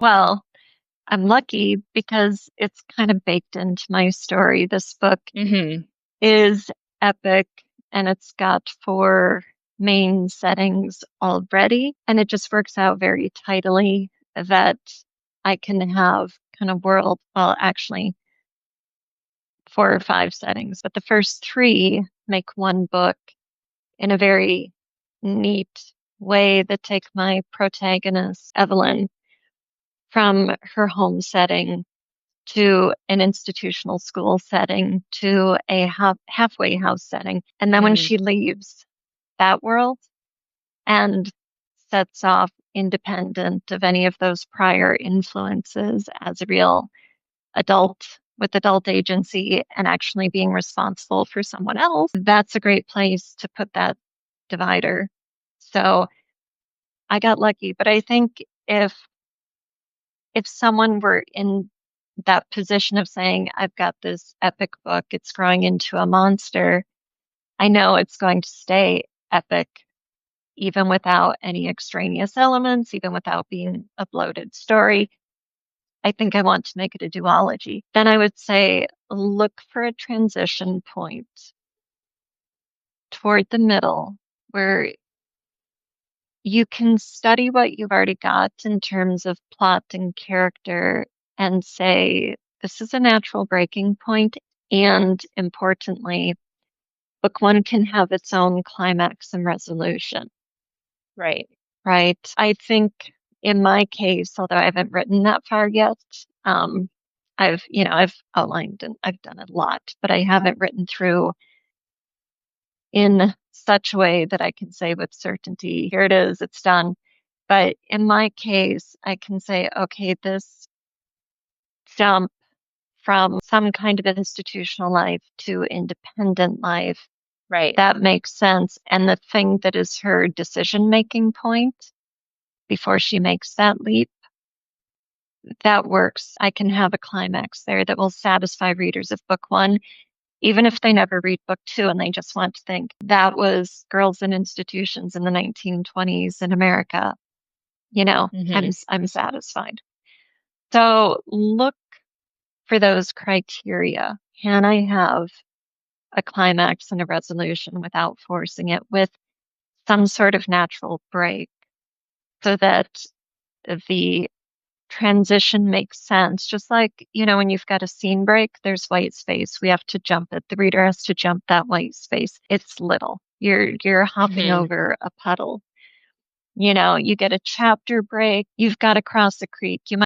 Well, I'm lucky because it's kind of baked into my story. This book Hmm. is epic and it's got four main settings already. And it just works out very tidily that I can have kind of well, actually, four or five settings, but the first three make one book in a very neat way that take my protagonist, Evelyn, from her home setting to an institutional school setting to a halfway house setting. And then when Mm. she leaves that world and sets off independent of any of those prior influences as a real adult with adult agency and actually being responsible for someone else, that's a great place to put that divider. So I got lucky, but I think if someone were in that position of saying, I've got this epic book, it's growing into a monster, I know it's going to stay epic even without any extraneous elements, even without being a bloated story. I think I want to make it a duology. Then I would say look for a transition point toward the middle where you can study what you've already got in terms of plot and character and say, this is a natural breaking point. And importantly, book one can have its own climax and resolution, Right. right? I think in my case, although I haven't written that far yet, I've outlined and I've done a lot, but I haven't written through in such a way that I can say with certainty, here it is, it's done. But in my case, I can say, okay, this jump from some kind of institutional life to independent life, Right. that makes sense. And the thing that is her decision-making point before she makes that leap, that works. I can have a climax there that will satisfy readers of book one, even if they never read book two and they just want to think that was girls in institutions in the 1920s in America. You know, Hmm. I'm satisfied. So look for those criteria. Can I have a climax and a resolution without forcing it with some sort of natural break so that the transition makes sense? Just like, when you've got a scene break, there's white space. We have to jump it. The reader has to jump that white space. It's little. You're hopping Hmm. over a puddle. You get a chapter break. You've got to cross a creek. You